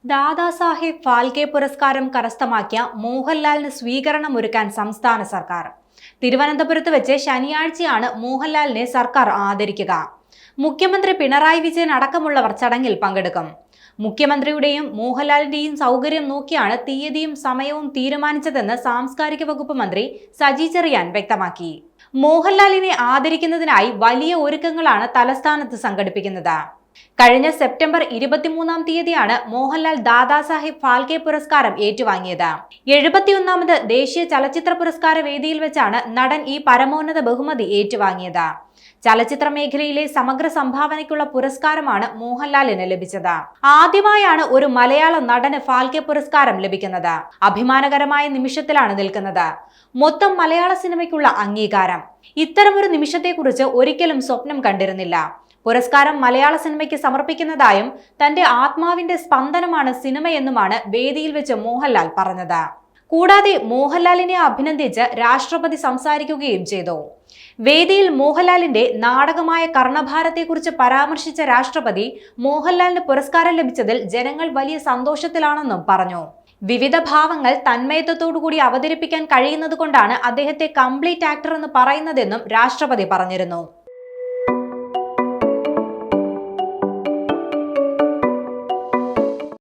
ദാദാസാഹിബ് ഫാൽക്കെ പുരസ്കാരം കരസ്ഥമാക്കിയ മോഹൻലാലിന് സ്വീകരണമൊരുക്കാൻ സംസ്ഥാന സർക്കാർ. തിരുവനന്തപുരത്ത് വെച്ച് ശനിയാഴ്ചയാണ് മോഹൻലാലിനെ സർക്കാർ ആദരിക്കുക. മുഖ്യമന്ത്രി പിണറായി വിജയൻ അടക്കമുള്ളവർ ചടങ്ങിൽ പങ്കെടുക്കും. മുഖ്യമന്ത്രിയുടെയും മോഹൻലാലിന്റെയും സൗകര്യം നോക്കിയാണ് തീയതിയും സമയവും തീരുമാനിച്ചതെന്ന് സാംസ്കാരിക വകുപ്പ് മന്ത്രി സജി ചെറിയാൻ വ്യക്തമാക്കി. മോഹൻലാലിനെ ആദരിക്കുന്നതിനായി വലിയ ഒരുക്കങ്ങളാണ് തലസ്ഥാനത്ത് സംഘടിപ്പിക്കുന്നത്. കഴിഞ്ഞ സെപ്റ്റംബർ 23-ാം തീയതിയാണ് മോഹൻലാൽ ദാദാസാഹിബ് ഫാൽക്കെ പുരസ്കാരം ഏറ്റുവാങ്ങിയത്. 71ാമത് ദേശീയ ചലച്ചിത്ര പുരസ്കാര വേദിയിൽ വെച്ചാണ് നടൻ ഈ പരമോന്നത ബഹുമതി ഏറ്റുവാങ്ങിയത്. ചലച്ചിത്ര മേഖലയിലെ സമഗ്ര സംഭാവനയ്ക്കുള്ള പുരസ്കാരമാണ് മോഹൻലാലിന് ലഭിച്ചത്. ആദ്യമായാണ് ഒരു മലയാള നടന് ഫാൽക്കെ പുരസ്കാരം ലഭിക്കുന്നത്. അഭിമാനകരമായ നിമിഷത്തിലാണ് നിൽക്കുന്നത്. മൊത്തം മലയാള സിനിമയ്ക്കുള്ള അംഗീകാരം. ഇത്തരമൊരു നിമിഷത്തെക്കുറിച്ച് ഒരിക്കലും സ്വപ്നം കണ്ടിരുന്നില്ല. പുരസ്കാരം മലയാള സിനിമയ്ക്ക് സമർപ്പിക്കുന്നതായും തന്റെ ആത്മാവിന്റെ സ്പന്ദനമാണ് സിനിമയെന്നുമാണ് വേദിയിൽ വെച്ച് മോഹൻലാൽ പറഞ്ഞത്. കൂടാതെ മോഹൻലാലിനെ അഭിനന്ദിച്ച് രാഷ്ട്രപതി സംസാരിക്കുകയും ചെയ്തു. വേദിയിൽ മോഹൻലാലിന്റെ നാടകമായ കർണഭാരത്തെക്കുറിച്ച് പരാമർശിച്ച രാഷ്ട്രപതി മോഹൻലാലിന് പുരസ്കാരം ലഭിച്ചതിൽ ജനങ്ങൾ വലിയ സന്തോഷത്തിലാണെന്നും പറഞ്ഞു. വിവിധ ഭാവങ്ങൾ തന്മയത്വത്തോടുകൂടി അവതരിപ്പിക്കാൻ കഴിയുന്നത് കൊണ്ടാണ് അദ്ദേഹത്തെ കംപ്ലീറ്റ് ആക്ടർ എന്ന് പറയുന്നതെന്നും രാഷ്ട്രപതി പറഞ്ഞിരുന്നു.